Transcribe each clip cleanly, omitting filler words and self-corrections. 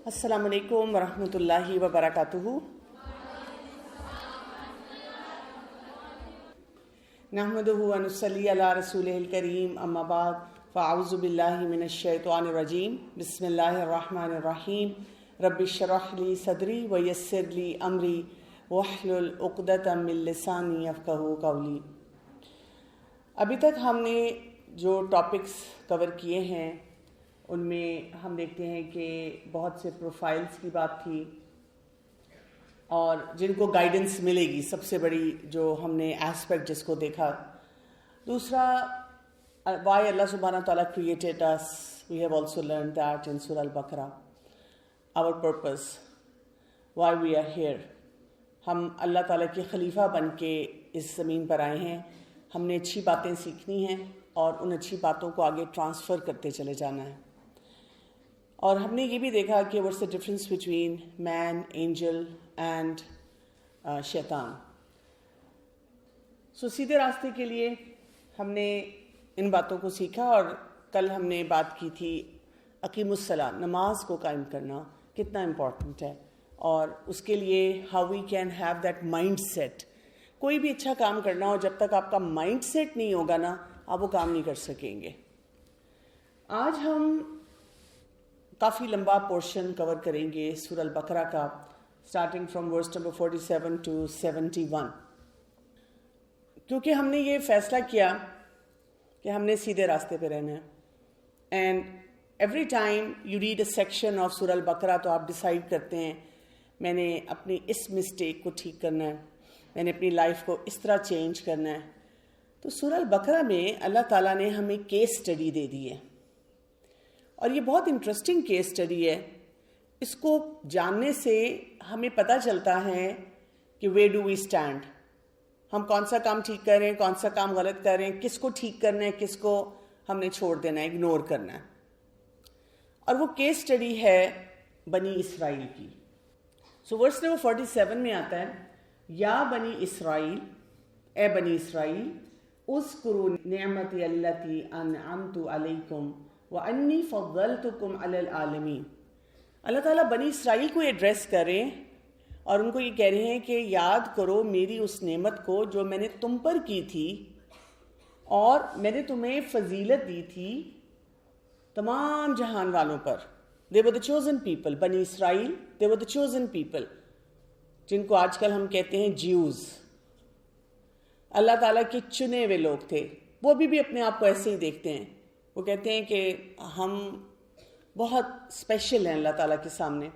السلام علیکم ورحمۃ اللہ وبرکاتہ۔ نحمدہ ونصلی علی رسولہ الکریم، اما بعد فاعوذ باللہ من الشیطان الرجیم، بسم اللہ الرحمن الرحیم۔ رب اشرح لی صدری ویسر لی امری واحلل عقدۃ من لسانی یفقہوا قولی۔ ابھی تک ہم نے جو ٹاپکس کور کیے ہیں ان میں ہم دیکھتے ہیں کہ بہت سے پروفائلز کی بات تھی اور جن کو گائیڈنس ملے گی، سب سے بڑی جو ہم نے ایسپیکٹ جس کو دیکھا۔ دوسرا، وائی اللہ سبحانہ تعالیٰ created us, we have also learn that in Surah Al-Baqarah, our purpose, why we are here. ہم اللہ تعالیٰ کے خلیفہ بن کے اس زمین پر آئے ہیں، ہم نے اچھی باتیں سیکھنی ہیں اور ان اچھی باتوں کو آگے ٹرانسفر کرتے چلے جانا ہے۔ اور ہم نے یہ بھی دیکھا کہ what's the difference between man, angel and شیطان۔ سیدھے راستے کے لیے ہم نے ان باتوں کو سیکھا، اور کل ہم نے بات کی تھی اقیم الصلاۃ، نماز کو قائم کرنا کتنا امپورٹنٹ ہے، اور اس کے لیے how we can have that mindset. کوئی بھی اچھا کام کرنا ہو، جب تک آپ کا مائنڈ سیٹ نہیں ہوگا نا، آپ وہ کام نہیں کر سکیں گے۔ آج ہم کافی لمبا پورشن کور کریں گے سورہ البقرہ کا، starting from verse number 47 to 71، کیونکہ ہم نے یہ فیصلہ کیا کہ ہم نے سیدھے راستے پہ رہنا ہے۔ And every time you read A section of سورہ البقرہ تو آپ ڈیسائیڈ کرتے ہیں میں نے اپنی اس مسٹیک کو ٹھیک کرنا ہے، میں نے اپنی لائف کو اس طرح چینج کرنا ہے۔ تو سورہ البقرہ میں اللہ تعالیٰ نے ہمیں کیس اسٹڈی دے دی ہے، اور یہ بہت انٹرسٹنگ کیس اسٹڈی ہے۔ اس کو جاننے سے ہمیں پتہ چلتا ہے کہ ویئر ڈو وی اسٹینڈ، ہم کون سا کام ٹھیک کر رہے ہیں، کون سا کام غلط کر رہے ہیں، کس کو ٹھیک کرنا ہے، کس کو ہم نے چھوڑ دینا ہے، اگنور کرنا ہے۔ اور وہ کیس اسٹڈی ہے بنی اسرائیل کی۔ ورس نمبر 47 میں آتا ہے، یا بنی اسرائیل، اے بنی اسرائیل، اذکروا نعمتی التی انعمت علیکم وانی فضلتکم علی العالمین۔ اللہ تعالیٰ بنی اسرائیل کو ایڈریس کر رہے ہیں اور ان کو یہ کہہ رہے ہیں کہ یاد کرو میری اس نعمت کو جو میں نے تم پر کی تھی، اور میں نے تمہیں فضیلت دی تھی تمام جہان والوں پر۔ They were the chosen people، بنی اسرائیل they were the chosen people، جن کو آج کل ہم کہتے ہیں جیوز۔ اللہ تعالیٰ کے چنے ہوئے لوگ تھے، وہ ابھی بھی اپنے آپ کو ایسے ہی دیکھتے ہیں، وہ کہتے ہیں کہ ہم بہت اسپیشل ہیں اللہ تعالیٰ کے سامنے۔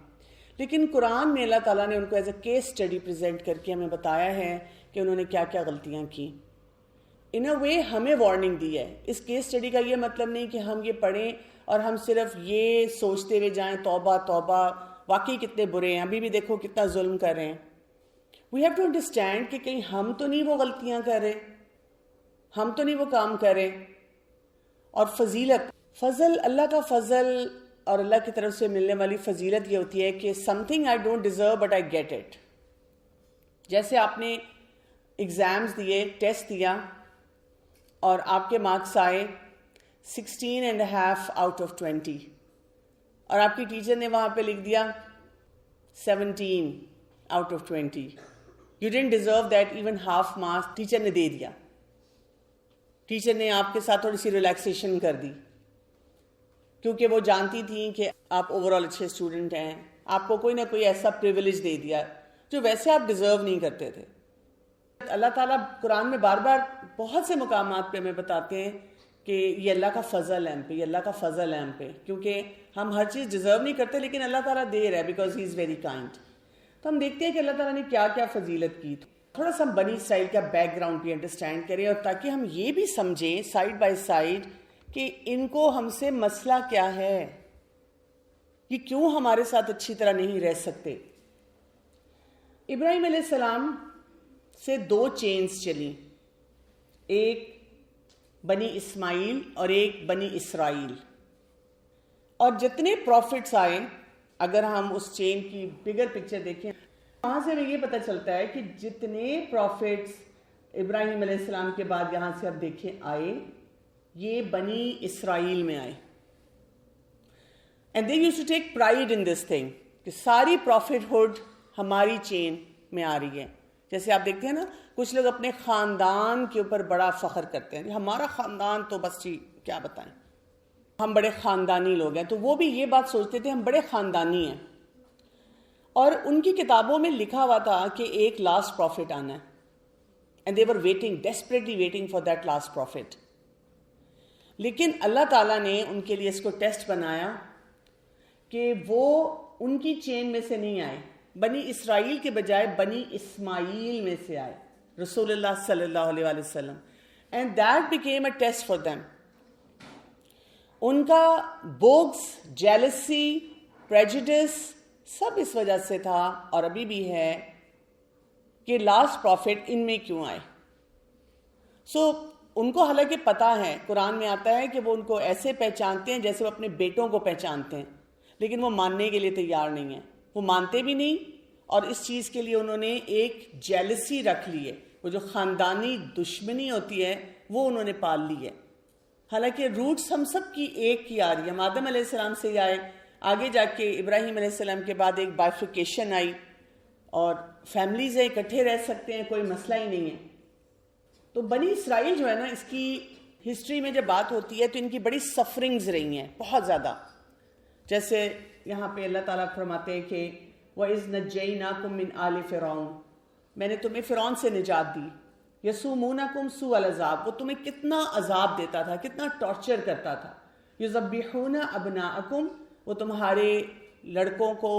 لیکن قرآن میں اللہ تعالیٰ نے ان کو as a case study present کر کے ہمیں بتایا ہے کہ انہوں نے کیا کیا غلطیاں کی۔ ان اے وے ہمیں وارننگ دی ہے۔ اس کیس اسٹڈی کا یہ مطلب نہیں کہ ہم یہ پڑھیں اور ہم صرف یہ سوچتے ہوئے جائیں توبہ توبہ، واقعی کتنے برے ہیں، ابھی بھی دیکھو کتنا ظلم کر رہے ہیں۔ وی ہیو ٹو انڈرسٹینڈ کہ کہیں ہم تو نہیں وہ غلطیاں کر رہے، ہم تو نہیں وہ کام کر رہے۔ اور فضیلت، فضل، اللہ کا فضل اور اللہ کی طرف سے ملنے والی فضیلت یہ ہوتی ہے کہ something I don't deserve but I get it. جیسے آپ نے ایگزامز دیے، ٹیسٹ دیا اور آپ کے مارکس آئے 16.5 out of 20، اور آپ کی ٹیچر نے وہاں پہ لکھ دیا 17 out of 20۔ You didn't deserve that even half marks، teacher نے دے دیا، ٹیچر نے آپ کے ساتھ تھوڑی سی ریلیکسیشن کر دی، کیونکہ وہ جانتی تھیں کہ آپ اوور آل اچھے اسٹوڈنٹ ہیں، آپ کو کوئی نہ کوئی ایسا پریویلیج دے دیا جو ویسے آپ ڈیزرو نہیں کرتے تھے۔ اللہ تعالیٰ قرآن میں بار بار بہت سے مقامات پہ ہمیں بتاتے ہیں کہ یہ اللہ کا فضل ہے ہم پہ، یہ اللہ کا فضل ہے ہم پہ، کیونکہ ہم ہر چیز ڈیزرو نہیں کرتے لیکن اللہ تعالیٰ دے رہا ہے because he is very kind. تو ہم دیکھتے ہیں کہ اللہ تعالیٰ نے کیا کیا فضیلت کی۔ تھوڑا سا ہم بنی اسرائیل کا بیک گراؤنڈ بھی انڈرسٹینڈ کریں، اور تاکہ ہم یہ بھی سمجھیں سائڈ بائی سائڈ کہ ان کو ہم سے مسئلہ کیا ہے، یہ کیوں ہمارے ساتھ اچھی طرح نہیں رہ سکتے۔ ابراہیم علیہ السلام سے 2 چینز چلی، ایک بنی اسماعیل اور ایک بنی اسرائیل، اور جتنے پروفٹس آئے، اگر ہم اس چین کی بگر پکچر دیکھیں، وہاں سے ہمیں یہ پتہ چلتا ہے کہ جتنے پروفٹس ابراہیم علیہ السلام کے بعد یہاں سے اب دیکھیں آئے، یہ بنی اسرائیل میں آئے۔ And they used to take pride in this thing کہ ساری پروفٹ ہوڈ ہماری چین میں آ رہی ہے. جیسے آپ دیکھتے ہیں نا کچھ لوگ اپنے خاندان کے اوپر بڑا فخر کرتے ہیں, ہمارا خاندان تو بس جی کیا بتائیں, ہم بڑے خاندانی لوگ ہیں. تو وہ بھی یہ بات سوچتے تھے ہم بڑے خاندانی ہیں. اور ان کی کتابوں میں لکھا ہوا تھا کہ ایک لاسٹ پروفٹ آنا ہے, and they were waiting, desperately waiting for that last profit. لیکن اللہ تعالیٰ نے ان کے لیے اس کو ٹیسٹ بنایا کہ وہ ان کی چین میں سے نہیں آئے, بنی اسرائیل کے بجائے بنی اسماعیل میں سے آئے, رسول اللہ صلی اللہ علیہ وآلہ وسلم. And that became a test for them. ان کا بوگز, جیلسی, پریجوڈس سب اس وجہ سے تھا اور ابھی بھی ہے کہ لاسٹ پروفٹ ان میں کیوں آئے. سو ان کو حالانکہ پتا ہے, قرآن میں آتا ہے کہ وہ ان کو ایسے پہچانتے ہیں جیسے وہ اپنے بیٹوں کو پہچانتے ہیں, لیکن وہ ماننے کے لیے تیار نہیں ہیں. وہ مانتے بھی نہیں, اور اس چیز کے لیے انہوں نے ایک جیلسی رکھ لی ہے. وہ جو خاندانی دشمنی ہوتی ہے وہ انہوں نے پال لی ہے. حالانکہ روٹس ہم سب کی ایک کی آ رہی ہے. ہم آدم علیہ السلام سے ہی آئے, آگے جا کے ابراہیم علیہ السلام کے بعد ایک بائفرکیشن آئی, اور فیملیز ہیں, اکٹھے رہ سکتے ہیں, کوئی مسئلہ ہی نہیں ہے. تو بنی اسرائیل جو ہے نا, اس کی ہسٹری میں جب بات ہوتی ہے تو ان کی بڑی سفرنگز رہی ہیں, بہت زیادہ. جیسے یہاں پہ اللہ تعالیٰ فرماتے ہیں کہ وَإِذْ نَجَّيْنَاكُمْ مِنْ آلِ فِرْعَوْنَ, میں نے تمہیں فرعون سے نجات دی. یسومونکم سوء العذاب, وہ تمہیں کتنا عذاب دیتا تھا, کتنا ٹارچر کرتا تھا. یذبحون ابناءکم, وہ تمہارے لڑکوں کو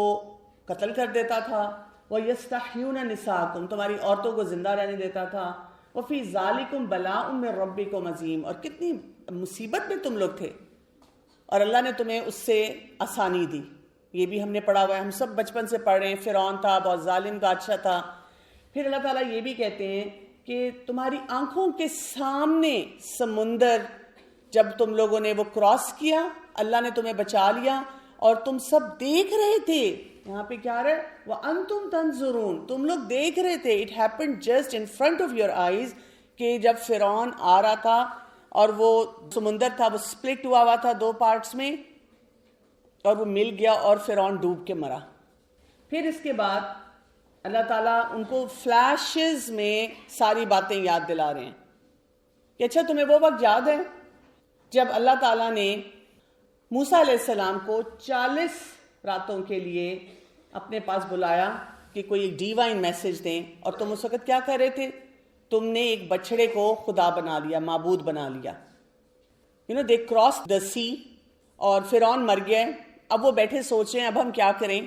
قتل کر دیتا تھا. ویستحیون نساءکم, تمہاری عورتوں کو زندہ رہنے دیتا تھا. وفی ذالکم بلاء من ربکم عظیم, اور کتنی مصیبت میں تم لوگ تھے اور اللہ نے تمہیں اس سے آسانی دی. یہ بھی ہم نے پڑھا ہوا ہے, ہم سب بچپن سے پڑھ رہے ہیں. فرعون تھا, بہت ظالم بادشاہ تھا. پھر اللہ تعالیٰ یہ بھی کہتے ہیں کہ تمہاری آنکھوں کے سامنے سمندر جب تم لوگوں نے وہ کراس کیا, اللہ نے تمہیں بچا لیا اور تم سب دیکھ رہے تھے. یہاں پہ کیا رہا ہے, وَأَنْتُمْ تَنْظُرُونَ, تم لوگ دیکھ رہے تھے. It happened just in front of your eyes, کہ جب فرعون آ رہا تھا اور وہ سمندر تھا وہ سپلٹ ہوا تھا 2 پارٹس میں, اور وہ مل گیا اور فرعون ڈوب کے مرا. پھر اس کے بعد اللہ تعالیٰ ان کو فلیشز میں ساری باتیں یاد دلا رہے ہیں کہ اچھا تمہیں وہ وقت یاد ہے جب اللہ تعالیٰ نے موسیٰ علیہ السلام کو 40 راتوں کے لیے اپنے پاس بلایا کہ کوئی ایک ڈیوائن میسج دیں, اور تم اس وقت کیا کر رہے تھے, تم نے ایک بچڑے کو خدا بنا لیا, معبود بنا لیا. دے کراس دا سی, اور فرعون مر گیا. اب وہ بیٹھے سوچ رہے ہیں اب ہم کیا کریں.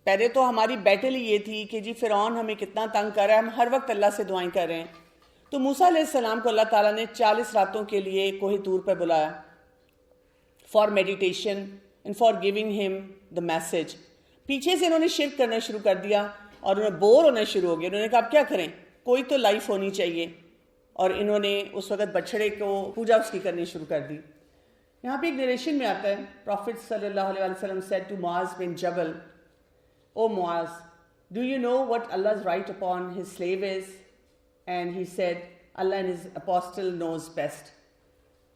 پہلے تو ہماری بیٹل ہی یہ تھی کہ جی فرعون ہمیں کتنا تنگ کر رہا ہے, ہم ہر وقت اللہ سے دعائیں کر رہے ہیں. تو موسیٰ علیہ السلام کو اللہ تعالیٰ نے 40 راتوں کے لیے کوہ طور پہ بلایا for meditation and for giving ہم دا میسج. پیچھے سے انہوں نے شرک کرنا شروع کر دیا اور انہیں بور ہونا شروع ہو گیا. انہوں نے کہا اب کیا کریں, کوئی تو لائف ہونی چاہیے, اور انہوں نے اس وقت بچڑے کو پوجا اس کی کرنی شروع کر دی. یہاں پہ ایک نریشن میں آتا ہے, پروفٹ صلی اللہ علیہ وسلم said to Muaz bin Jabal, O Muaz, do you know what Allah's right upon his slave is? And he said, Allah and his apostle knows best.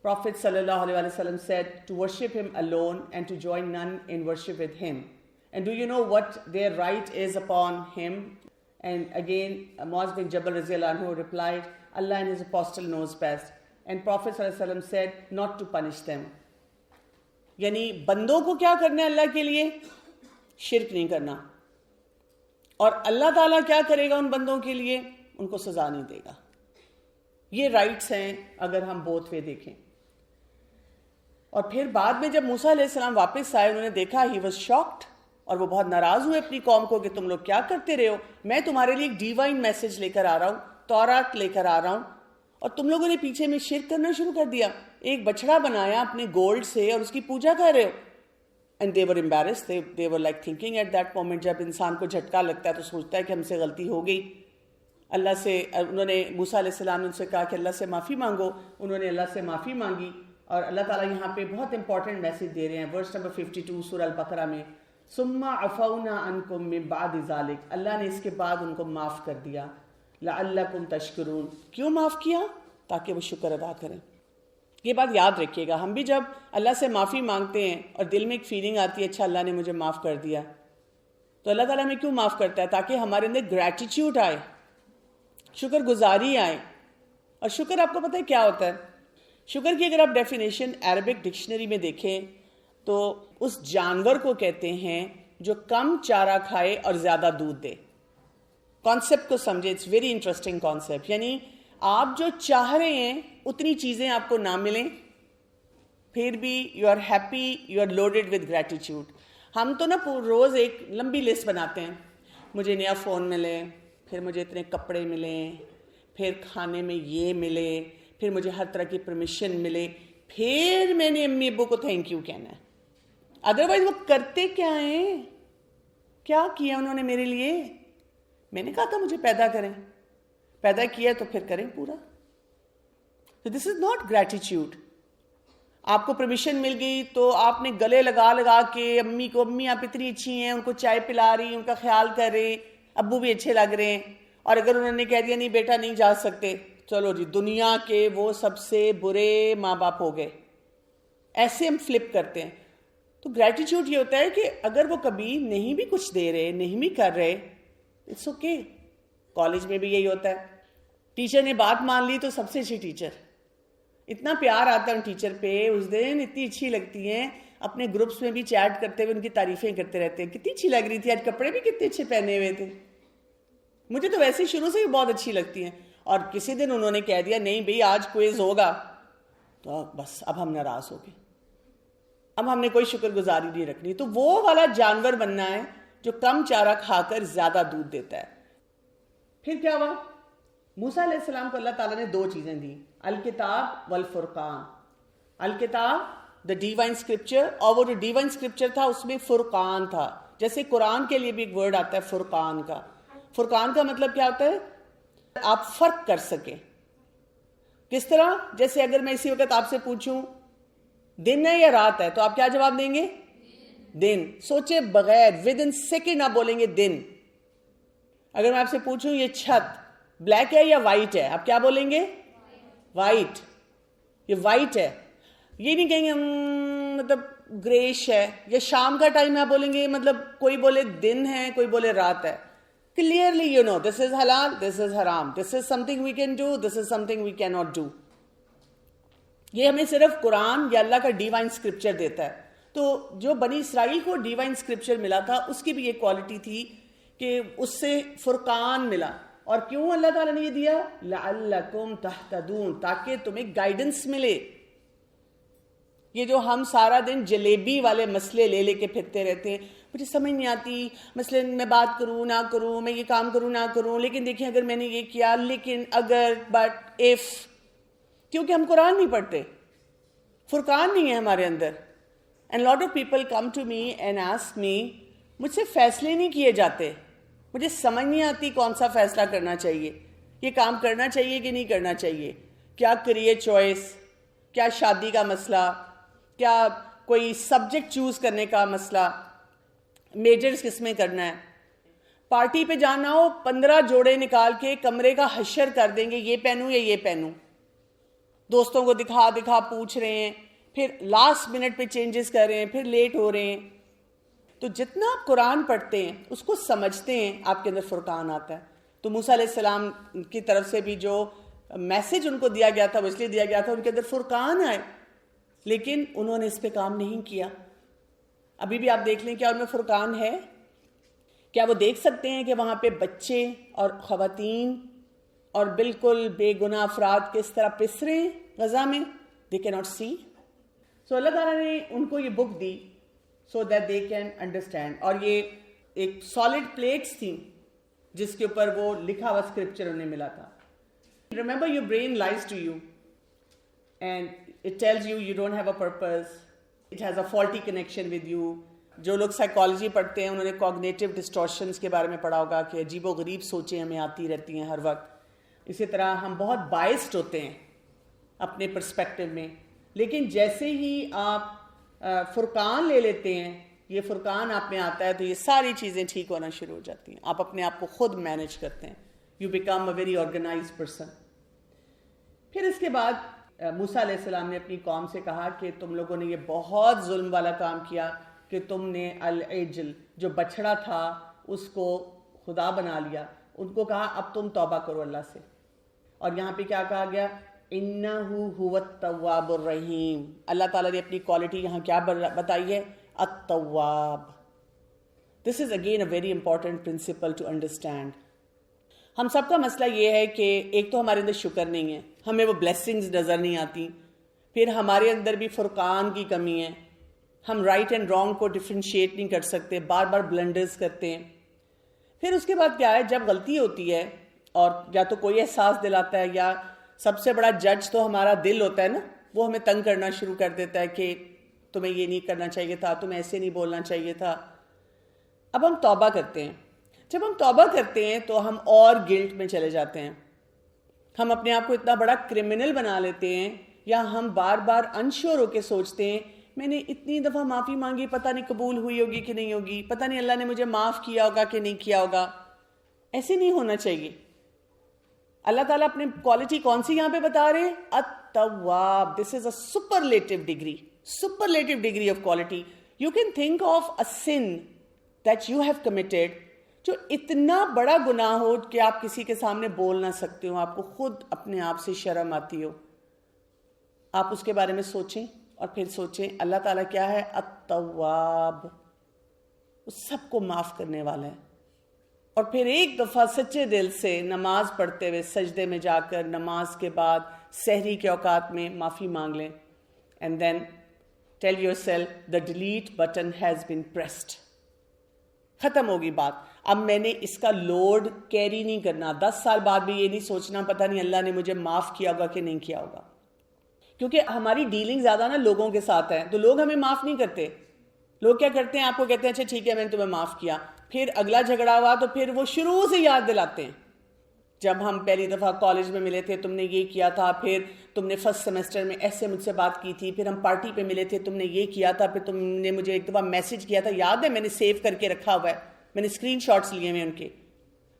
Prophet sallallahu alaihi wasallam said to worship him alone and to join none in worship with him. And do you know what their right is upon him? And again, Muaz bin Jabal radhiyallahu anhu replied, Allah and his apostle knows best. And Prophet sallallahu alaihi wasallam said not to punish them. یعنی بندوں کو کیا کرنا ہے اللہ کے لیے, شرک نہیں کرنا, اور اللہ تعالیٰ کیا کرے گا ان بندوں کے لیے, ان کو سزا نہیں دے گا. یہ رائٹس ہیں اگر ہم بوتھ وے دیکھیں. اور پھر بعد میں جب موسیٰ علیہ السلام واپس آئے, انہوں نے دیکھا ہی واز شاکڈ, اور وہ بہت ناراض ہوئے اپنی قوم کو کہ تم لوگ کیا کرتے رہے ہو, میں تمہارے لیے ایک ڈیوائن میسج لے کر آ رہا ہوں, تورات لے کر آ رہا ہوں, اور تم لوگوں نے پیچھے میں شرک کرنا شروع کر دیا. ایک بچڑا بنایا اپنے گولڈ سے اور اس کی پوجا کر رہے ہو. And they were embarrassed, they were like thinking at that moment, جب انسان کو جھٹکا لگتا ہے تو سوچتا ہے کہ ہم سے غلطی ہو گئی. اللہ سے انہوں نے موسیٰ علیہ السلام نے ان سے کہا کہ اللہ سے معافی مانگو. انہوں نے اللہ سے معافی مانگی, اور اللہ تعالیٰ یہاں پہ بہت امپورٹنٹ میسج دے رہے ہیں ورس نمبر 52 سورہ البقرہ میں, ثم عفونا عنکم من بعد ذلک, اللہ نے اس کے بعد ان کو معاف کر دیا. لعلکم تشکرون, کیوں معاف کیا, تاکہ وہ شکر ادا کریں. یہ بات یاد رکھیے گا. ہم بھی جب اللہ سے معافی مانگتے ہیں اور دل میں ایک فیلنگ آتی ہے اچھا اللہ نے مجھے معاف کر دیا, تو اللہ تعالیٰ ہمیں کیوں معاف کرتا ہے؟ تاکہ ہمارے اندر گریٹیٹیوڈ آئے, شکر گزاری آئے. اور شکر آپ کو پتہ ہے کیا ہوتا ہے؟ شکر کی اگر آپ ڈیفینیشن عربک ڈکشنری میں دیکھیں تو اس جانور کو کہتے ہیں جو کم چارہ کھائے اور زیادہ دودھ دے. کانسیپٹ کو سمجھے, اٹس ویری انٹرسٹنگ کانسیپٹ. یعنی آپ جو چاہ رہے ہیں اتنی چیزیں آپ کو نہ ملیں, پھر بھی you are happy, you are loaded with gratitude. ہم تو نا روز ایک لمبی لسٹ بناتے ہیں, مجھے نیا فون ملے, پھر مجھے اتنے کپڑے ملیں, پھر کھانے میں یہ ملے, پھر مجھے ہر طرح کی پرمیشن ملے, پھر میں نے امی ابو کو تھینک یو کہنا ہے. ادروائز وہ کرتے کیا ہیں؟ کیا کیا انہوں نے میرے لیے؟ میں نے کہا تھا مجھے پیدا کریں, پیدا کیا تو پھر کریں پورا. تو دس از ناٹ گریٹیٹیوڈ. آپ کو پرمیشن مل گئی تو آپ نے گلے لگا لگا کے امی کو, امی آپ اتنی اچھی ہیں, ان کو چائے پلا رہی, ان کا خیال کر رہے, ابو بھی اچھے لگ رہے ہیں. اور اگر انہوں نے کہہ دیا نہیں بیٹا نہیں جا سکتے, چلو جی دنیا کے وہ سب سے برے ماں باپ ہو گئے. ایسے ہم فلپ کرتے ہیں. تو گریٹیٹیوڈ یہ ہوتا ہے کہ اگر وہ کبھی نہیں بھی کچھ دے رہے, نہیں بھی کر رہے, اٹس اوکے. کالج میں بھی یہی ہوتا ہے, ٹیچر نے بات مان لی تو سب سے اچھی ٹیچر, اتنا پیار آتا ہے ٹیچر پہ, اس دن اتنی اچھی لگتی ہیں, اپنے گروپس میں بھی چیٹ کرتے ہوئے ان کی تعریفیں کرتے رہتے ہیں, کتنی اچھی لگ رہی تھی آج, کپڑے بھی کتنے اچھے پہنے ہوئے تھے. مجھے تو ویسے شروع سے بھی بہت اچھی لگتی ہیں. اور کسی دن انہوں نے کہہ دیا نہیں بھئی آج کوئز ہوگا, تو بس اب ہم ناراض ہو گئے, اب ہم نے کوئی شکر گزاری نہیں رکھنی. تو وہ والا جانور بننا ہے جو کم چارہ کھا کر زیادہ دودھ دیتا ہے. پھر کیا ہوا؟ موسیٰ علیہ السلام کو اللہ تعالیٰ نے 2 چیزیں دی, الکتاب والفرقان. الکتاب دا ڈیوائن اسکرپچر, اور وہ جو ڈیوائن اسکرپچر تھا اس میں فرقان تھا. جیسے قرآن کے لیے بھی ایک ورڈ آتا ہے فرقان کا. فرقان کا مطلب کیا ہوتا ہے؟ آپ فرق کر سکیں. کس طرح؟ جیسے اگر میں اسی وقت آپ سے پوچھوں دن ہے یا رات ہے, تو آپ کیا جواب دیں گے؟ دن. سوچے بغیر, ود ان سیکنڈ آپ بولیں گے دن. اگر میں آپ سے پوچھوں یہ چھت بلیک ہے یا وائٹ ہے, آپ کیا بولیں گے؟ وائٹ. یہ وائٹ ہے. یہ نہیں کہیں گے مطلب گریش ہے. یا شام کا ٹائم ہے, آپ بولیں گے مطلب کوئی بولے دن ہے, کوئی بولے رات ہے. Clearly you know this is halal, this is haram, this is something we can do, this is something we cannot do. یہ ہمیں صرف قرآن یا اللہ کا ڈیوائن اسکرپچر دیتا ہے. تو جو بنی اسرائیل کو ڈیوائن اسکرپچر ملا تھا اس کی بھی یہ کوالٹی تھی کہ اس سے فرقان ملا. اور کیوں اللہ تعالیٰ نے یہ دیا؟ لعلکم تہتدون, تاکہ تمہیں گائیڈنس ملے. یہ جو ہم سارا دن جلیبی والے مسئلے لے لے کے پھرتے رہتے ہیں, مجھے سمجھ نہیں آتی مثلا میں بات کروں نہ کروں, میں یہ کام کروں نہ کروں, لیکن دیکھیں اگر میں نے یہ کیا, لیکن اگر, بٹ, اف. کیونکہ ہم قرآن نہیں پڑھتے, فرقان نہیں ہے ہمارے اندر. And lot of people come to me and ask me, مجھ سے فیصلے نہیں کیے جاتے, مجھے سمجھ نہیں آتی کون سا فیصلہ کرنا چاہیے, یہ کام کرنا چاہیے کہ نہیں کرنا چاہیے, کیا کریے چوائس, کیا شادی کا مسئلہ, کیا کوئی سبجیکٹ چوز کرنے کا مسئلہ, میجرز کس میں کرنا ہے. پارٹی پہ جانا ہو 15 جوڑے نکال کے کمرے کا حشر کر دیں گے, یہ پہنوں یا یہ پہنوں. دوستوں کو دکھا دکھا پوچھ رہے ہیں, پھر لاسٹ منٹ پہ چینجز کر رہے ہیں, پھر لیٹ ہو رہے ہیں. تو جتنا آپ قرآن پڑھتے ہیں اس کو سمجھتے ہیں, آپ کے اندر فرقان آتا ہے. تو موسیٰ علیہ السلام کی طرف سے بھی جو میسج ان کو دیا گیا تھا وہ اس لیے دیا گیا تھا ان کے اندر فرقان آئے, لیکن انہوں نے اس پہ کام نہیں کیا. ابھی بھی آپ دیکھ لیں کیا ان میں فرقان ہے؟ کیا وہ دیکھ سکتے ہیں کہ وہاں پہ بچے اور خواتین اور بالکل بے گناہ افراد کس طرح پس رہے ہیں غزہ میں؟ دے کی ناٹ سی. سو اللہ تعالیٰ نے ان کو یہ بک دی so that they can understand. اور یہ ایک سالڈ پلیٹس تھیں جس کے اوپر وہ لکھا ہوا اسکرپچر انہیں ملا تھا. Remember your brain lies to you and it tells you you don't have a purpose, it has a faulty connection with you. جو لوگ سائیکالوجی پڑھتے ہیں انہوں نے کوگنیٹو ڈسٹورشنز کے بارے میں پڑھا ہوگا کہ عجیب و غریب سوچیں ہمیں آتی رہتی ہیں ہر وقت. اسی طرح ہم بہت بائسڈ ہوتے ہیں اپنے پرسپیکٹو میں, لیکن جیسے ہی آپ فرقان لے لیتے ہیں, یہ فرقان آپ میں آتا ہے, تو یہ ساری چیزیں ٹھیک ہونا شروع ہو جاتی ہیں. آپ اپنے آپ کو خود مینج کرتے ہیں, you become a very organised person. پھر اس کے بعد موسیٰ علیہ السلام نے اپنی قوم سے کہا کہ تم لوگوں نے یہ بہت ظلم والا کام کیا کہ تم نے العجل جو بچڑا تھا اس کو خدا بنا لیا. ان کو کہا اب تم توبہ کرو اللہ سے. اور یہاں پہ کیا کہا گیا؟ اِنَّهُ هُوَ التَّوَّابُ الرَّحِيمُ. اللہ تعالیٰ نے اپنی کوالٹی یہاں کیا بتائی ہے؟ التواب. This is again a very important principle to understand. ہم سب کا مسئلہ یہ ہے کہ ایک تو ہمارے اندر شکر نہیں ہے, ہمیں وہ بلیسنگز نظر نہیں آتی, پھر ہمارے اندر بھی فرقان کی کمی ہے, ہم رائٹ اینڈ رانگ کو ڈفرینشیٹ نہیں کر سکتے, بار بار بلنڈرز کرتے ہیں. پھر اس کے بعد کیا ہے, جب غلطی ہوتی ہے اور یا تو کوئی احساس دلاتا ہے یا سب سے بڑا جج تو ہمارا دل ہوتا ہے نا, وہ ہمیں تنگ کرنا شروع کر دیتا ہے کہ تمہیں یہ نہیں کرنا چاہیے تھا, تمہیں ایسے نہیں بولنا چاہیے تھا. اب ہم توبہ کرتے ہیں. جب ہم توبہ کرتے ہیں تو ہم اور گلٹ میں چلے جاتے ہیں, ہم اپنے آپ کو اتنا بڑا کرمنل بنا لیتے ہیں, یا ہم بار بار انشور ہو کے سوچتے ہیں میں نے اتنی دفعہ معافی مانگی, پتہ نہیں قبول ہوئی ہوگی کہ نہیں ہوگی, پتہ نہیں اللہ نے مجھے معاف کیا ہوگا کہ نہیں کیا ہوگا. ایسے نہیں ہونا چاہیے. اللہ تعالیٰ اپنے کوالٹی کون سی یہاں پہ بتا رہے ہیں؟ التواب. This is a superlative degree of quality. You can think of a sin that you have committed, جو اتنا بڑا گناہ ہو کہ آپ کسی کے سامنے بول نہ سکتے ہو, آپ کو خود اپنے آپ سے شرم آتی ہو. آپ اس کے بارے میں سوچیں اور پھر سوچیں اللہ تعالیٰ کیا ہے؟ التواب. وہ سب کو معاف کرنے والا ہے. اور پھر ایک دفعہ سچے دل سے نماز پڑھتے ہوئے سجدے میں جا کر نماز کے بعد سحری کے اوقات میں معافی مانگ لیں. And then tell yourself the delete button has been pressed. ختم ہوگی بات. اب میں نے اس کا لوڈ کیری نہیں کرنا. 10 سال بعد بھی یہ نہیں سوچنا پتہ نہیں اللہ نے مجھے معاف کیا ہوگا کہ نہیں کیا ہوگا. کیونکہ ہماری ڈیلنگ زیادہ نا لوگوں کے ساتھ ہے, تو لوگ ہمیں معاف نہیں کرتے. لوگ کیا کرتے ہیں, آپ کو کہتے ہیں اچھا ٹھیک ہے میں نے تمہیں معاف کیا, پھر اگلا جھگڑا ہوا تو پھر وہ شروع سے یاد دلاتے ہیں. جب ہم پہلی دفعہ کالج میں ملے تھے تم نے یہ کیا تھا, پھر تم نے فرسٹ سیمسٹر میں ایسے مجھ سے بات کی تھی, پھر ہم پارٹی پہ ملے تھے تم نے یہ کیا تھا, پھر تم نے مجھے ایک دفعہ میسج کیا تھا, یاد ہے میں نے سیو کر کے رکھا ہوا ہے, میں نے اسکرین شاٹس لیے ہوئے ان کے,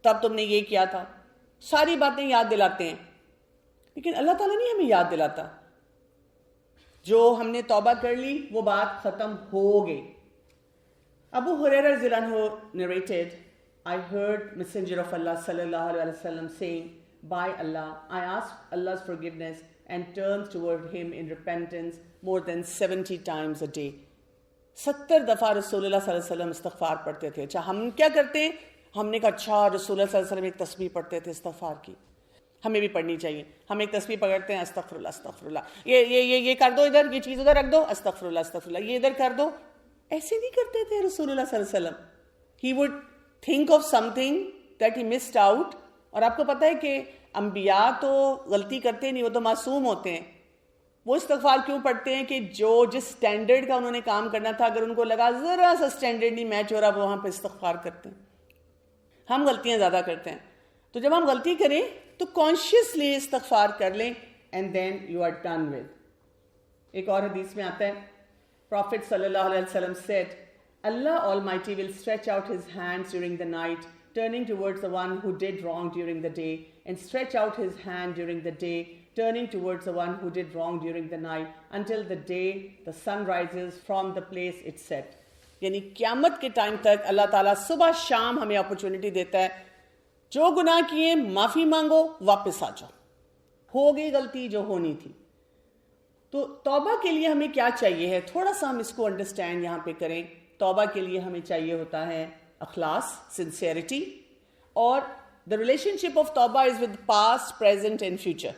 تب تم نے یہ کیا تھا. ساری باتیں یاد دلاتے ہیں. لیکن اللہ تعالیٰ نہیں ہمیں یاد دلاتا. جو ہم نے توبہ کر لی وہ بات ختم ہو گئی. Abu Hurairah radhiyallahu anhu narrated, I heard Messenger of Allah sallallahu alaihi wasallam saying, by Allah, I ask Allah's forgiveness and turns toward Him in repentance more than 70 times a day. 70 دفعہ رسول اللہ صلی اللہ علیہ وسلم استغفار پڑھتے تھے. اچھا ہم کیا کرتے ہیں؟ ہم نے کہا اچھا رسول اللہ صلی اللہ علیہ وسلم ایک تسبیح پڑھتے تھے استغفار کی, ہمیں بھی پڑھنی چاہیے. ہم ایک تسبیح پکڑتے ہیں استغفر اللہ استغفر اللہ, یہ کر دو, ادھر یہ چیز ادھر رکھ دو, استغفر اللہ, یہ ادھر کر دو. ایسے نہیں کرتے تھے رسول اللہ صلی اللہ علیہ وسلم. He would think of some thing that he missed out. اور آپ کو پتہ ہے کہ انبیاء تو غلطی کرتے نہیں, وہ تو معصوم ہوتے ہیں. وہ استغفار کیوں پڑھتے ہیں کہ جس سٹینڈرڈ کا انہوں نے کام کرنا تھا, اگر ان کو لگا ذرا سا سٹینڈرڈ نہیں میچ ہو رہا, وہ وہاں پہ استغفار کرتے ہیں. ہم غلطیاں زیادہ کرتے ہیں. تو جب ہم غلطی کریں تو کانشیسلی استغفار کر لیں, and then you are done with. ایک اور حدیث میں آتا ہے, Prophet sallallahu alaihi wasallam said, Allah Almighty will stretch out His hands during the night, turning towards the one who did wrong during the day, and stretch out His hand during the day, turning towards the one who did wrong during the night, until the day the sun rises from the place it set. یعنی قیامت کے time تک اللہ تعالیٰ صبح شام ہمیں opportunity دیتا ہے, جو گناہ کیے معافی مانگو, واپس آ جاؤ, ہو گئی غلطی جو ہونی تھی. تو توبہ کے لیے ہمیں کیا چاہیے ہے, تھوڑا سا ہم اس کو انڈرسٹینڈ یہاں پہ کریں. توبہ کے لیے ہمیں چاہیے ہوتا ہے اخلاص, سنسیئرٹی, اور دا ریلیشن شپ آف توبہ is with past, present and future.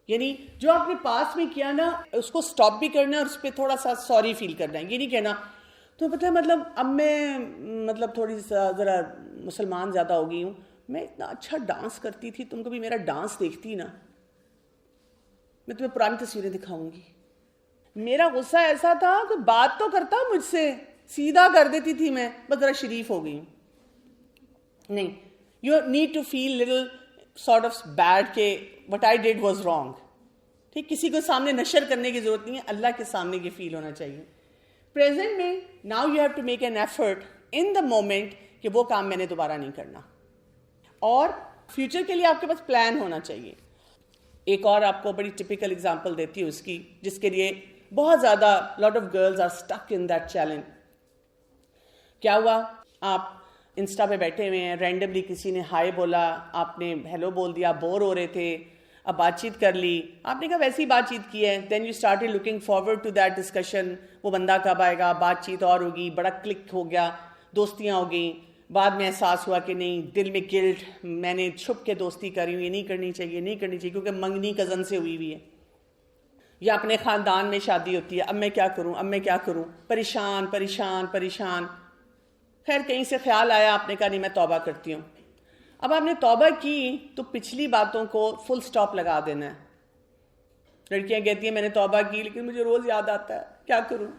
یعنی جو آپ نے پاسٹ میں کیا نا اس کو اسٹاپ بھی کرنا ہے اور اس پہ تھوڑا سا سوری فیل کرنا ہے. یہ نہیں کہنا تو پتہ ہے مطلب اب میں تھوڑی سا ذرا مسلمان زیادہ ہو گئی ہوں, میں اتنا اچھا ڈانس کرتی تھی, تم کبھی میرا ڈانس دیکھتی نا, میں تمہیں پرانی تصویریں دکھاؤں گی. میرا غصہ ایسا تھا کہ بات تو کرتا مجھ سے, سیدھا کر دیتی تھی میں, بس ذرا شریف ہو گئی ہوں. نہیں, you need to feel little sort of bad کہ what I did was wrong. ٹھیک, کسی کو سامنے نشر کرنے کی ضرورت نہیں ہے, اللہ کے سامنے یہ فیل ہونا چاہیے. پریزنٹ میں now you have to make an effort in the moment کہ وہ کام میں نے دوبارہ نہیں کرنا. اور فیوچر کے لیے آپ کے پاس پلان ہونا چاہیے. ایک اور آپ کو بڑی ٹپیکل اگزامپل دیتی ہوں اس کی، جس کے لیے بہت زیادہ lot of girls are stick in that challenge. کیا ہوا، آپ انسٹا پہ بیٹھے ہوئے ہیں، رینڈملی کسی نے ہائی بولا، آپ نے ہیلو بول دیا، بور ہو رہے تھے، اب بات چیت کر لی، آپ نے کہا ویسی بات چیت کی ہے، then you started looking forward to that discussion, وہ بندہ کب آئے گا، بات چیت اور ہوگی، بڑا کلک ہو گیا، دوستیاں ہو گئیں. بعد میں احساس ہوا کہ نہیں، دل میں گلٹ، میں نے چھپ کے دوستی کری ہوں، یہ نہیں کرنی چاہیے، نہیں کرنی چاہیے، کیونکہ منگنی کزن سے ہوئی ہوئی ہے، یا اپنے خاندان میں شادی ہوتی ہے، اب میں کیا کروں، اب میں کیا کروں، پریشان پریشان پریشان. خیر کہیں سے خیال آیا، آپ نے کہا نہیں میں توبہ کرتی ہوں. اب آپ نے توبہ کی تو پچھلی باتوں کو فل سٹاپ لگا دینا ہے. لڑکیاں کہتی ہیں میں نے توبہ کی لیکن مجھے روز یاد آتا ہے، کیا کروں.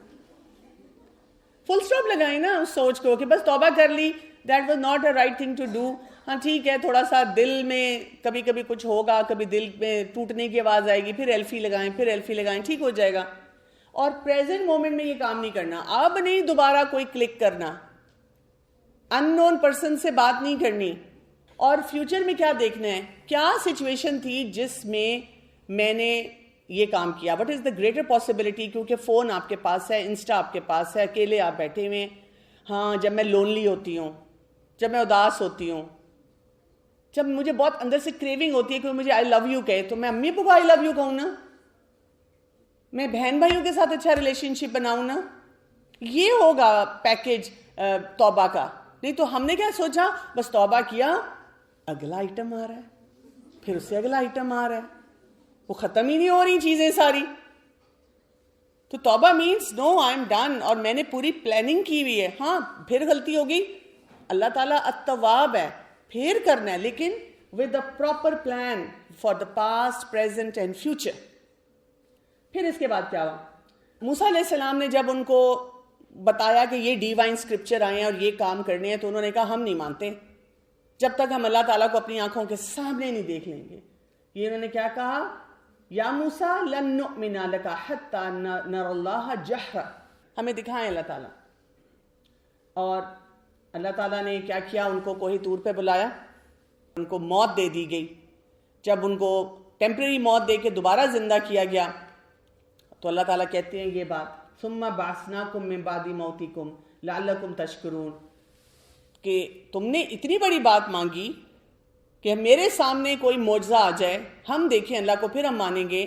فل سٹاپ لگائیں نا اس سوچ کو کہ بس توبہ کر لی، that was not a right thing to do. ہاں ٹھیک ہے، تھوڑا سا دل میں کبھی کبھی کچھ ہوگا، کبھی دل میں ٹوٹنے کی آواز آئے گی، پھر ایلفی لگائیں، پھر ایلفی لگائیں، ٹھیک ہو جائے گا. اور پریزنٹ مومنٹ میں یہ کام نہیں کرنا، اب نہیں دوبارہ کوئی کلک کرنا، ان نون پرسن سے بات نہیں کرنی. اور فیوچر میں کیا دیکھنا ہے، کیا سچویشن تھی جس میں نے یہ کام کیا، what is the greater possibility. کیونکہ فون آپ کے پاس ہے، انسٹا آپ کے پاس ہے، اکیلے آپ بیٹھے ہوئے ہیں. ہاں جب میں لونلی ہوتی ہوں، جب میں اداس ہوتی ہوں، جب مجھے بہت اندر سے کریونگ ہوتی ہے کہ مجھے آئی لو یو کہے، تو میں امی ابو کو آئی لو یو کہوں نا، میں بہن بھائیوں کے ساتھ اچھا ریلیشن شپ بناؤں نا. یہ ہوگا پیکج توبہ کا. نہیں تو ہم نے کیا سوچا، بس توبہ کیا، اگلا آئٹم آ رہا ہے، پھر اس سے اگلا آئٹم آ رہا ہے، وہ ختم ہی نہیں ہو رہی چیزیں ساری. تو توبہ means know I am done, اور میں نے پوری پلاننگ کی ہوئی ہے. ہاں پھر غلطی ہوگی، اللہ تعالیٰ التواب ہے، پھر کرنا ہے، لیکن with a proper plan for the past, present and future. پھر اس کے بعد کیا ہوا، موسیٰ علیہ السلام نے جب ان کو بتایا کہ یہ ڈیوائن اسکرپچر آئے ہیں اور یہ کام کرنے ہیں، تو انہوں نے کہا ہم نہیں مانتے جب تک ہم اللہ تعالیٰ کو اپنی آنکھوں کے سامنے نہیں دیکھ لیں گے. یہ انہوں نے کیا کہا، یا موسیٰ لن نؤمن لک حتی نر اللہ جہرا، ہمیں دکھائیں اللہ تعالیٰ. اور اللہ تعالیٰ نے کیا کیا، ان کو کوہ طور پہ بلایا، ان کو موت دے دی گئی. جب ان کو ٹیمپریری موت دے کے دوبارہ زندہ کیا گیا، تو اللہ تعالیٰ کہتے ہیں یہ بات، ثم بعثناکم من بعد موتکم لعلکم تشکرون، کہ تم نے اتنی بڑی بات مانگی کہ میرے سامنے کوئی معجزہ آ جائے، ہم دیکھیں اللہ کو، پھر ہم مانیں گے.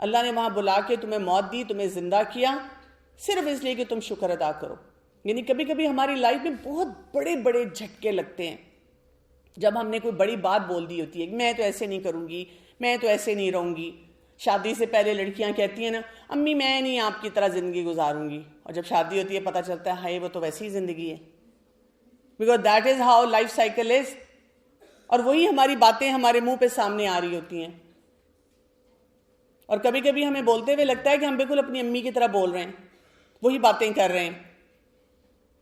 اللہ نے وہاں بلا کے تمہیں موت دی، تمہیں زندہ کیا، صرف اس لیے کہ تم شکر ادا کرو. یعنی کبھی کبھی ہماری لائف میں بہت بڑے بڑے جھٹکے لگتے ہیں جب ہم نے کوئی بڑی بات بول دی ہوتی ہے کہ میں تو ایسے نہیں کروں گی، میں تو ایسے نہیں رہوں گی. شادی سے پہلے لڑکیاں کہتی ہیں نا، امی میں نہیں آپ کی طرح زندگی گزاروں گی، اور جب شادی ہوتی ہے پتہ چلتا ہے ہائے وہ تو ویسی ہی زندگی ہے. Because that is how life cycle is. اور وہی ہماری باتیں ہمارے منہ پہ سامنے آ رہی ہوتی ہیں، اور کبھی کبھی ہمیں بولتے ہوئے لگتا ہے کہ ہم بالکل اپنی امی کی طرح بول رہے ہیں، وہی باتیں کر رہے ہیں.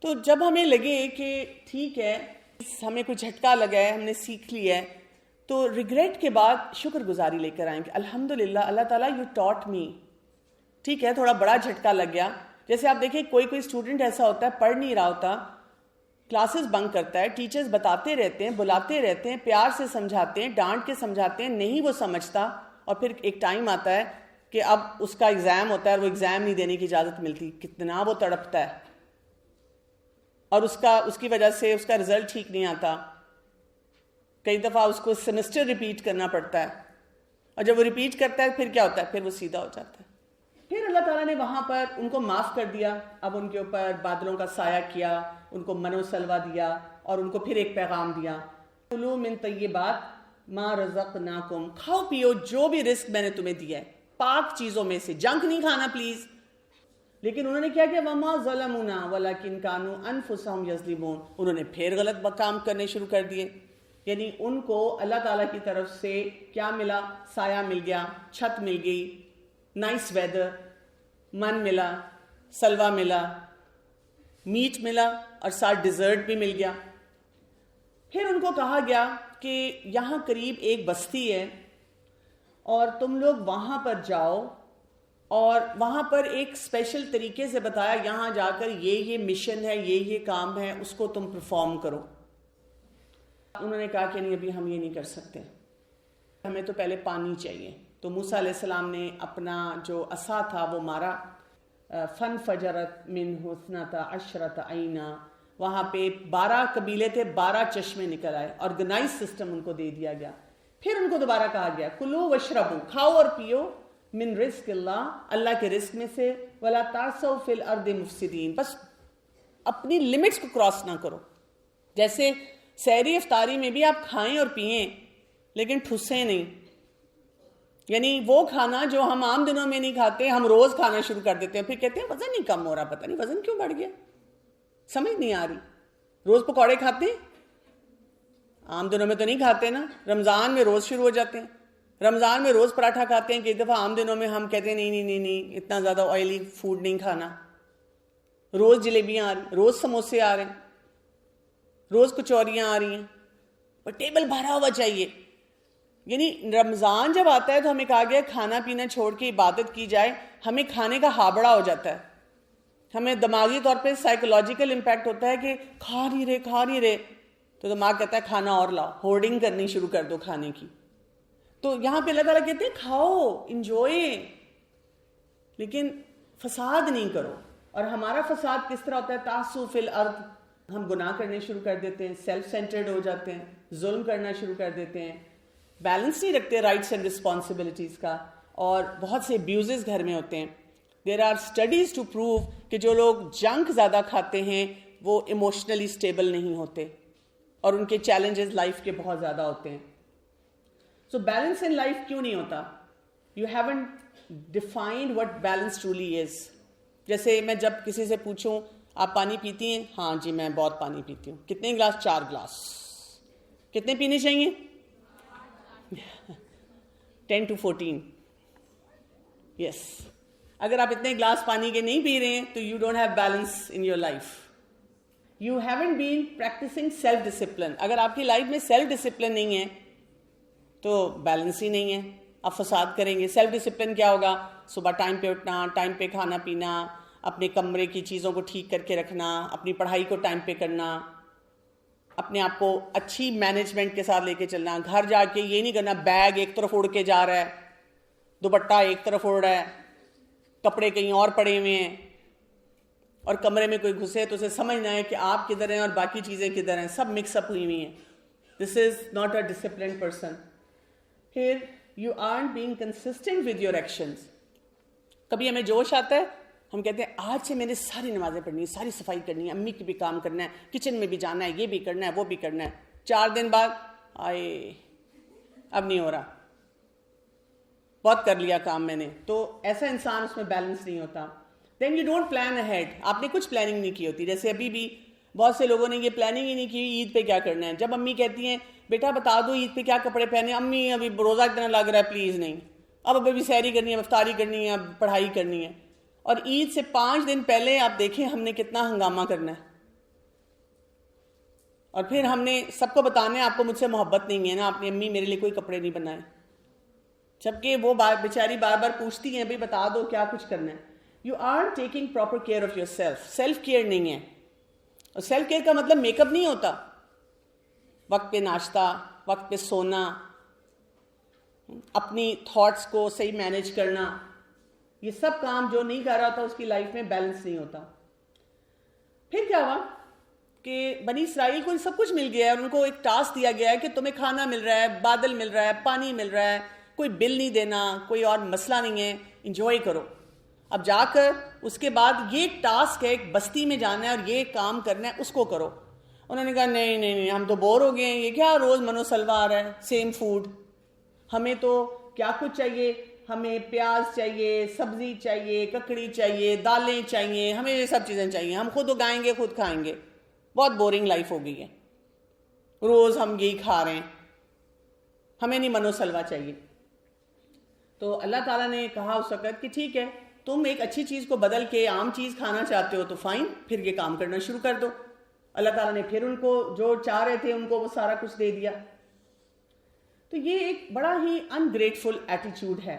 تو جب ہمیں لگے کہ ٹھیک ہے ہمیں کوئی جھٹکا لگا ہے، ہم نے سیکھ لیا ہے، تو ریگریٹ کے بعد شکر گزاری لے کر آئیں کہ الحمدللہ اللہ تعالیٰ یو ٹاٹ می. ٹھیک ہے تھوڑا بڑا جھٹکا لگ گیا. جیسے آپ دیکھیں کوئی اسٹوڈنٹ ایسا ہوتا ہے پڑھ نہیں رہا ہوتا، کلاسز بنک کرتا ہے، ٹیچرز بتاتے رہتے ہیں، بلاتے رہتے ہیں، پیار سے سمجھاتے ہیں، ڈانٹ کے سمجھاتے ہیں، نہیں وہ سمجھتا، اور پھر ایک ٹائم آتا ہے کہ اب اس کا ایگزام ہوتا ہے اور وہ ایگزام نہیں دینے کی اجازت ملتی، کتنا وہ تڑپتا ہے، اور اس کی وجہ سے اس کا رزلٹ ٹھیک نہیں آتا. کئی دفعہ اس کو سیمسٹر ریپیٹ کرنا پڑتا ہے، اور جب وہ ریپیٹ کرتا ہے پھر کیا ہوتا ہے، پھر وہ سیدھا ہو جاتا ہے. پھر اللہ تعالیٰ نے وہاں پر ان کو معاف کر دیا. اب ان کے اوپر بادلوں کا سایہ کیا، ان کو من و سلوہ دیا، اور ان کو پھر ایک پیغام دیا، کلوا من طیبات ما رزقناکم، کھاؤ پیو جو بھی رزق میں نے تمہیں دیا ہے پاک چیزوں میں سے، جنک نہیں کھانا پلیز. لیکن انہوں نے کیا کیا، وما ظلمونا ولکن کانوا انفسہم یظلمون، انہوں نے پھر غلط کام کرنے شروع کر دیے. یعنی ان کو اللہ تعالیٰ کی طرف سے کیا ملا، سایہ مل گیا، چھت مل گئی، نائس ویدر، من ملا، سلوہ ملا، میٹ ملا، اور ساتھ ڈیزرٹ بھی مل گیا. پھر ان کو کہا گیا کہ یہاں قریب ایک بستی ہے اور تم لوگ وہاں پر جاؤ، اور وہاں پر ایک اسپیشل طریقے سے بتایا یہاں جا کر یہ مشن ہے، یہ کام ہے، اس کو تم پرفارم کرو. انہوں نے کہا کہ نہیں ابھی ہم یہ نہیں کر سکتے، ہمیں تو پہلے پانی چاہیے. تو موسیٰ علیہ السلام نے اپنا جو عصا تھا وہ مارا، فن فجرت منہ اثنتا عشرۃ عینا، وہاں پہ 12 قبیلے تھے، 12 چشمے نکل آئے، آرگنائز سسٹم ان کو دے دیا گیا. پھر ان کو دوبارہ کہا گیا کلو وشربو، کھاؤ اور پیو، من رزق اللہ، اللہ کے رزق میں سے، ولا تعثوا فی الارض مفسدین، بس اپنی لمٹس کو کراس نہ کرو. جیسے سحری افطاری میں بھی آپ کھائیں اور پئیں لیکن ٹھسیں نہیں، یعنی وہ کھانا جو ہم عام دنوں میں نہیں کھاتے ہم روز کھانا شروع کر دیتے ہیں، پھر کہتے ہیں وزن نہیں کم ہو رہا، پتہ نہیں وزن کیوں بڑھ گیا، سمجھ نہیں آ رہی. روز پکوڑے کھاتے ہیں، عام دنوں میں تو نہیں کھاتے نا، رمضان میں روز شروع ہو جاتے ہیں، رمضان میں روز پراٹھا کھاتے ہیں کہ ایک دفعہ عام دنوں میں ہم کہتے ہیں نہیں اتنا زیادہ آئلی فوڈ نہیں کھانا. روز جلیبیاں آ رہی، روز سموسے آ رہے ہیں، روز کچوریاں آ رہی ہیں، پر ٹیبل بھرا ہوا چاہیے. یعنی رمضان جب آتا ہے تو ہمیں کہا گیا کھانا پینا چھوڑ کے عبادت کی جائے، ہمیں کھانے کا ہابڑا ہو جاتا ہے، ہمیں دماغی طور پہ سائیکولوجیکل امپیکٹ ہوتا ہے کہ کھا نہیں رہے تو دماغ کہتا ہے کھانا اور لاؤ، ہورڈنگ کرنی شروع کر دو کھانے کی. تو یہاں پہ اللہ تعالیٰ کہتے ہیں کھاؤ، انجوائے، لیکن فساد نہیں کرو. اور ہمارا فساد کس طرح ہوتا ہے؟ تعثوا فی الارض، ہم گناہ کرنے شروع کر دیتے ہیں، سیلف سینٹرڈ ہو جاتے ہیں، ظلم کرنا شروع کر دیتے ہیں، بیلنس نہیں رکھتے رائٹس اینڈ رسپانسبلٹیز کا، اور بہت سے ابیوزز گھر میں ہوتے ہیں. There are studies to prove کہ جو لوگ جنک زیادہ کھاتے ہیں وہ ایموشنلی اسٹیبل نہیں ہوتے اور ان کے چیلنجز لائف کے بہت زیادہ ہوتے ہیں. سو بیلنس ان لائف کیوں نہیں ہوتا؟ You haven't defined what balance truly is. جیسے میں جب کسی سے پوچھوں آپ پانی پیتی ہیں؟ ہاں جی میں بہت پانی پیتی ہوں. کتنے گلاس؟ 4 گلاس. کتنے پینے چاہیے؟ 10 to 14. یس. اگر آپ اتنے گلاس پانی کے نہیں پی رہے ہیں تو you don't have balance in your life. You haven't been practising self discipline. اگر آپ کی لائف میں سیلف ڈسپلن نہیں ہے تو بیلنس ہی نہیں ہے، آپ فساد کریں گے. سیلف ڈسپلن کیا ہوگا؟ صبح ٹائم پہ اٹھنا، ٹائم پہ کھانا پینا، اپنے کمرے کی چیزوں کو ٹھیک کر کے رکھنا، اپنی پڑھائی کو ٹائم پہ کرنا، اپنے آپ کو اچھی مینجمنٹ کے ساتھ لے کے چلنا. گھر جا کے یہ نہیں کرنا بیگ ایک طرف اڑ کے جا رہا ہے، دوپٹہ ایک طرف اڑ رہا ہے، کپڑے کہیں اور پڑے ہوئے ہیں، اور کمرے میں کوئی گھسے تو اسے سمجھنا ہے کہ آپ کدھر ہیں اور باقی چیزیں کدھر ہیں، سب مکس اپ ہوئی ہوئی ہیں. This is not a disciplined person. پھر you aren't being consistent with your actions. کبھی ہمیں جوش آتا ہے، ہم کہتے ہیں آج سے میں نے ساری نمازیں پڑھنی ہے، ساری صفائی کرنی ہے، امی کی بھی کام کرنا ہے، کچن میں بھی جانا ہے، یہ بھی کرنا ہے، وہ بھی کرنا ہے. 4 دن بعد آئے اب نہیں ہو رہا، بہت کر لیا کام میں نے. تو ایسا انسان، اس میں بیلنس نہیں ہوتا. Then you don't plan ahead. آپ نے کچھ پلاننگ نہیں کی ہوتی. جیسے ابھی بھی بہت سے لوگوں نے یہ پلاننگ ہی نہیں کی عید پہ کیا کرنا ہے. جب امی کہتی ہیں بیٹا بتا دو عید پہ کیا کپڑے پہنے، امی ابھی روزہ اتنا لگ رہا ہے پلیز نہیں، اب ابھی سحری کرنی ہے، افطاری کرنی ہے، اب پڑھائی کرنی ہے. اور عید سے 5 دن پہلے آپ دیکھیں ہم نے کتنا ہنگامہ کرنا ہے، اور پھر ہم نے سب کو بتانا ہے آپ کو مجھ سے محبت نہیں ہے نا، آپ نے امی میرے لیے کوئی کپڑے نہیں بنائے، جبکہ وہ بیچاری بار بار پوچھتی ہیں بھائی بتا دو کیا کچھ کرنا ہے. You are taking proper care of yourself. Self care نہیں ہے. اور سیلف کیئر کا مطلب میک اپ نہیں ہوتا. وقت پہ ناشتہ، وقت پہ سونا، اپنی تھاٹس کو صحیح مینیج کرنا، یہ سب کام جو نہیں کر رہا ہوتا اس کی لائف میں بیلنس نہیں ہوتا. پھر کیا ہوا کہ بنی اسرائیل کو سب کچھ مل گیا ہے، ان کو ایک ٹاسک دیا گیا ہے کہ تمہیں کھانا مل رہا ہے، بادل مل رہا ہے، پانی مل رہا ہے، کوئی بل نہیں دینا، کوئی اور مسئلہ نہیں ہے، انجوائے کرو. اب جا کر اس کے بعد یہ ٹاسک ہے ایک بستی میں جانا ہے اور یہ کام کرنا ہے، اس کو کرو. انہوں نے کہا نہیں ہم تو بور ہو گئے ہیں، یہ کیا روز منو سلوا آ رہا ہے، سیم فوڈ. ہمیں تو کیا کچھ چاہیے، ہمیں پیاز چاہیے، سبزی چاہیے، ککڑی چاہیے، دالیں چاہیے، ہمیں یہ سب چیزیں چاہیے، ہم خود اگائیں گے خود کھائیں گے. بہت بورنگ لائف ہو گئی ہے، روز ہم یہی کھا رہے ہیں، ہمیں نہیں منو سلوا چاہیے. تو اللہ تعالیٰ نے کہا اس وقت کہ ٹھیک ہے تم ایک اچھی چیز کو بدل کے عام چیز کھانا چاہتے ہو تو فائن، پھر یہ کام کرنا شروع کر دو. اللہ تعالیٰ نے پھر ان کو جو چاہ رہے تھے ان کو وہ سارا کچھ دے دیا. تو یہ ایک بڑا ہی ungrateful attitude ہے.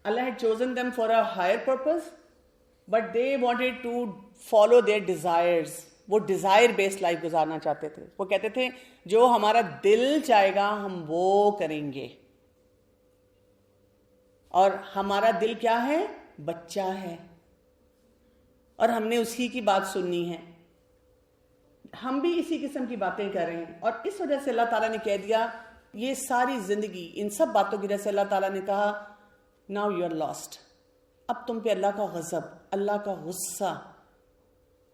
Allah had chosen them for a higher purpose, but they wanted to follow their desires. وہ ڈیزائر بیسڈ لائف گزارنا چاہتے تھے. وہ کہتے تھے جو ہمارا دل چاہے گا ہم وہ کریں گے. اور ہمارا دل کیا ہے؟ بچہ ہے، اور ہم نے اسی کی بات سننی ہے. ہم بھی اسی قسم کی باتیں کر رہے ہیں، اور اس وجہ سے اللہ تعالیٰ نے کہہ دیا یہ ساری زندگی ان سب باتوں کی وجہ سے اللہ تعالیٰ نے کہا ناؤ یو آر لاسٹ. اب تم پہ اللہ کا غضب، اللہ کا غصہ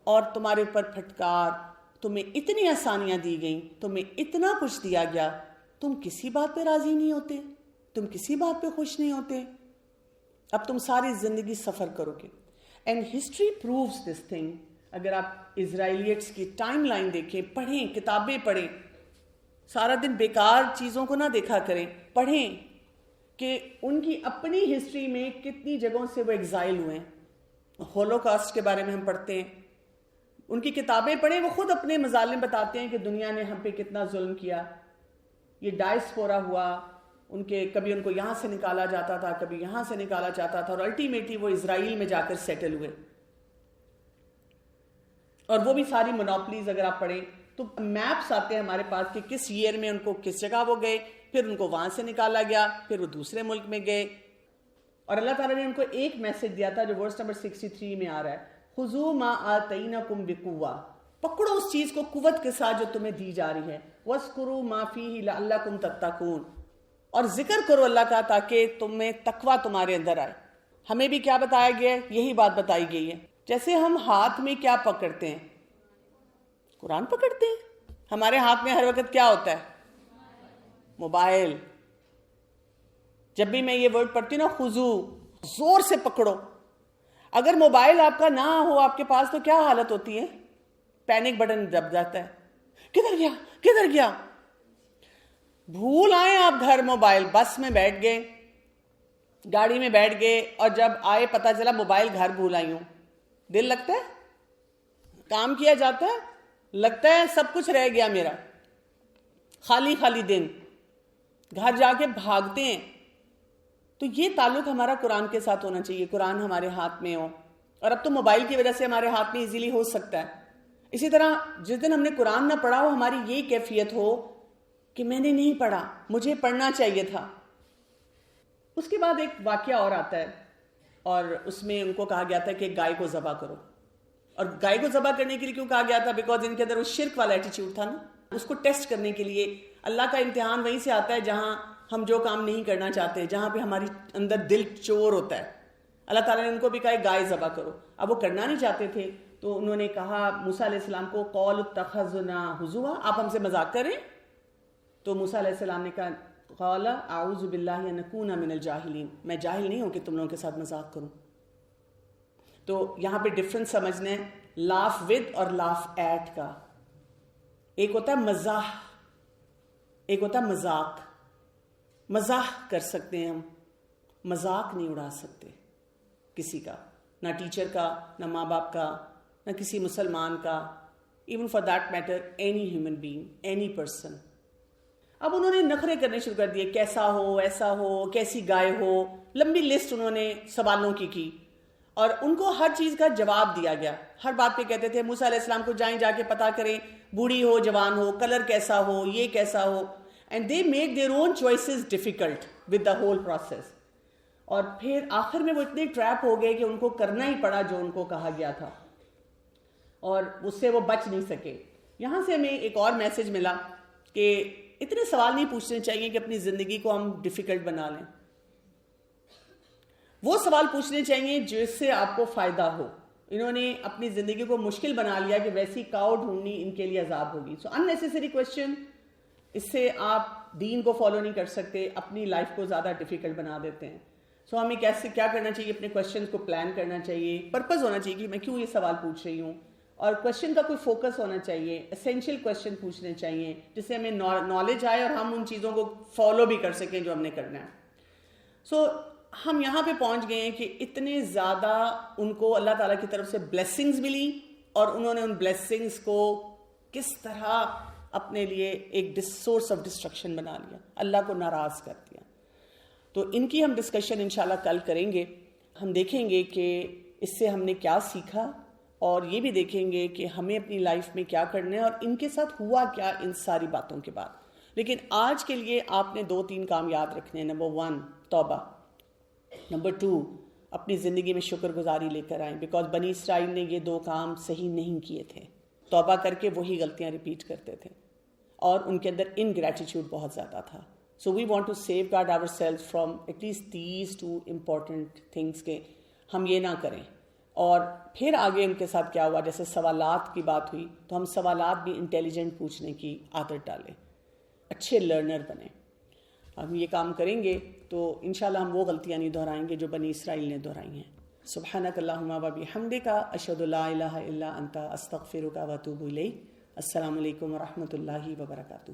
اور تمہارے اوپر پھٹکار، تمہیں اتنی آسانیاں دی گئیں، تمہیں اتنا کچھ دیا گیا، تم کسی بات پہ راضی نہیں ہوتے، تم کسی بات پہ خوش نہیں ہوتے. اب تم ساری زندگی سفر کرو گے. And history proves this thing. اگر آپ اسرائیلیٹس کی ٹائم لائن دیکھیں، پڑھیں، کتابیں پڑھیں، سارا دن بیکار چیزوں کو نہ دیکھا کریں، پڑھیں کہ ان کی اپنی ہسٹری میں کتنی جگہوں سے وہ ایگزائل ہوئے ہیں. ہولوکاسٹ کے بارے میں ہم پڑھتے ہیں، ان کی کتابیں پڑھیں، وہ خود اپنے مظالم بتاتے ہیں کہ دنیا نے ہم پہ کتنا ظلم کیا. یہ ڈائسپورا ہوا، ان کے کبھی ان کو یہاں سے نکالا جاتا تھا، کبھی یہاں سے نکالا جاتا تھا، اور الٹیمیٹلی وہ اسرائیل میں جا کر سیٹل ہوئے. اور وہ بھی ساری مونوپلیز اگر آپ پڑھیں تو میپس آتے ہیں ہمارے پاس کہ کس ایئر میں ان کو کس جگہ وہ گئے، پھر ان کو وہاں سے نکالا گیا، پھر وہ دوسرے ملک میں گئے. اور اللہ تعالیٰ نے ان کو ایک میسج دیا تھا جو ورس نمبر 63 میں آ رہا ہے، خُذُوا مَا آتَيْنَكُمْ بِقُوَّةٍ. پکڑو اس چیز کو قوت کے ساتھ جو تمہیں دی جا رہی ہے. وَاذْكُرُوا مَا فِيهِ لَعَلَّكُمْ تَتَّقُونَ. اور ذکر کرو اللہ کا تاکہ تمہیں تقوی تمہارے اندر آئے. ہمیں بھی کیا بتایا گیا ہے؟ یہی بات بتائی گئی ہے. جیسے ہم ہاتھ میں کیا پکڑتے ہیں؟ قرآن پکڑتے ہیں. ہمارے ہاتھ میں ہر وقت کیا ہوتا ہے؟ موبائل. جب بھی میں یہ ورڈ پڑھتی ہوں نا، خضوع، زور سے پکڑو. اگر موبائل آپ کا نہ ہو آپ کے پاس تو کیا حالت ہوتی ہے؟ پینک بٹن دب جاتا ہے، کدھر گیا کدھر گیا. بھول آئے آپ گھر موبائل، بس میں بیٹھ گئے، گاڑی میں بیٹھ گئے، اور جب آئے پتہ چلا موبائل گھر بھول آئی ہوں. دل لگتا ہے؟ کام کیا جاتا ہے؟ لگتا ہے سب کچھ رہ گیا میرا، خالی خالی دن. گھر جا کے بھاگتے ہیں. تو یہ تعلق ہمارا قرآن کے ساتھ ہونا چاہیے، قرآن ہمارے ہاتھ میں ہو. اور اب تو موبائل کی وجہ سے ہمارے ہاتھ میں ایزیلی ہو سکتا ہے. اسی طرح جس دن ہم نے قرآن نہ پڑھا ہو، ہماری یہ کیفیت ہو کہ میں نے نہیں پڑھا، مجھے پڑھنا چاہیے تھا. اس کے بعد ایک واقعہ اور آتا ہے، اور اس میں ان کو کہا گیا تھا کہ گائے کو ذبح کرو. اور گائے کو ذبح کرنے کے لیے کیوں کہا گیا تھا؟ بیکاز ان کے اندر وہ شرک والا ایٹیچیوڈ تھا نا. اس کو ٹیسٹ کرنے کے لیے اللہ کا امتحان وہیں سے آتا ہے جہاں ہم جو کام نہیں کرنا چاہتے، جہاں پہ ہماری اندر دل چور ہوتا ہے. اللہ تعالیٰ نے ان کو بھی کہا گائے ذبح کرو. اب وہ کرنا نہیں چاہتے تھے، تو انہوں نے کہا موسیٰ علیہ السلام کو، قَالُوا اتَّخَذْنَا ہُزُوًا، آپ ہم سے مذاق کریں. تو موسیٰ علیہ السلام نے کہا قَالَ أَعُوذُ بِاللَّهِ أَن أَكُونَ مِنَ الْجَاهِلِينَ، میں جاہل نہیں ہوں کہ تم لوگوں کے ساتھ مذاق کروں. تو یہاں پہ ڈفرنس سمجھنا ہے لاف ود اور لاف ایٹ کا. ایک ہوتا ہے مزاح، ایک ہوتا ہے مذاق. مزاح کر سکتے ہیں ہم، مذاق نہیں اڑا سکتے کسی کا، نہ ٹیچر کا، نہ ماں باپ کا، نہ کسی مسلمان کا، even for that matter any human being, any person. اب انہوں نے نخرے کرنے شروع کر دیے، کیسا ہو، ایسا ہو، کیسی گائے ہو. لمبی لسٹ انہوں نے سوالوں کی، اور ان کو ہر چیز کا جواب دیا گیا. ہر بات پہ کہتے تھے موسیٰ علیہ السلام کو جائیں جا کے پتہ کریں، بوڑھی ہو، جوان ہو، کلر کیسا ہو، یہ کیسا ہو. And they made their own choices difficult with the whole process. اور پھر آخر میں وہ اتنے ٹریپ ہو گئے کہ ان کو کرنا ہی پڑا جو ان کو کہا گیا تھا، اور اس سے وہ بچ نہیں سکے. یہاں سے ہمیں ایک اور میسج ملا کہ اتنے سوال نہیں پوچھنے چاہیے کہ اپنی زندگی کو ہم ڈیفیکلٹ بنا لیں. وہ سوال پوچھنے چاہیے جس سے آپ کو فائدہ ہو. انہوں نے اپنی زندگی کو مشکل بنا لیا کہ ویسی کاؤ ڈھونڈنی ان کے لیے عذاب ہوگی. سو unnecessary question، اس سے آپ دین کو فالو نہیں کر سکتے، اپنی لائف کو زیادہ ڈیفیکلٹ بنا دیتے ہیں. سو ہمیں کیسے کیا کرنا چاہیے؟ اپنے کوشچنز کو پلان کرنا چاہیے، پرپز ہونا چاہیے کہ میں کیوں یہ سوال پوچھ رہی ہوں، اور کوشچن کا کوئی فوکس ہونا چاہیے. اسینشیل کوشچن پوچھنے چاہیے جس سے ہمیں نالج آئے اور ہم ان چیزوں کو فالو بھی کر سکیں جو ہم نے کرنا ہے. سو ہم یہاں پہ پہنچ گئے ہیں کہ اتنے زیادہ ان کو اللہ تعالیٰ کی طرف سے بلیسنگز ملی، اور انہوں نے ان بلیسنگز کو کس طرح اپنے لیے ایک سورس آف ڈسٹرکشن بنا لیا، اللہ کو ناراض کر دیا. تو ان کی ہم ڈسکشن انشاءاللہ کل کریں گے. ہم دیکھیں گے کہ اس سے ہم نے کیا سیکھا، اور یہ بھی دیکھیں گے کہ ہمیں اپنی لائف میں کیا کرنا ہے، اور ان کے ساتھ ہوا کیا ان ساری باتوں کے بعد. لیکن آج کے لیے آپ نے 2-3 کام یاد رکھنے ہیں. نمبر 1 توبہ. نمبر 2، اپنی زندگی میں شکر گزاری لے کر آئیں، بیکاز بنی اسرائیل نے یہ 2 کام صحیح نہیں کیے تھے، توبہ کر کے وہی غلطیاں ریپیٹ کرتے تھے، اور ان کے اندر انگریٹیٹیوڈ بہت زیادہ تھا. So we want to safeguard our self from at least these 2 important things کہ ہم یہ نہ کریں. اور پھر آگے ان کے ساتھ کیا ہوا، جیسے سوالات کی بات ہوئی تو ہم سوالات بھی انٹیلیجنٹ پوچھنے کی عادت ڈالیں، اچھے لرنر بنیں. ہم یہ کام کریں گے تو انشاءاللہ ہم وہ غلطیاں نہیں دہرائیں گے جو بنی اسرائیل نے دہرائی ہیں. سبحانک اللہم و بحمدک، اشہد لا الہ الا انت، استغفرک و اتوب الیک. السلام علیکم و رحمۃ اللہ وبرکاتہ.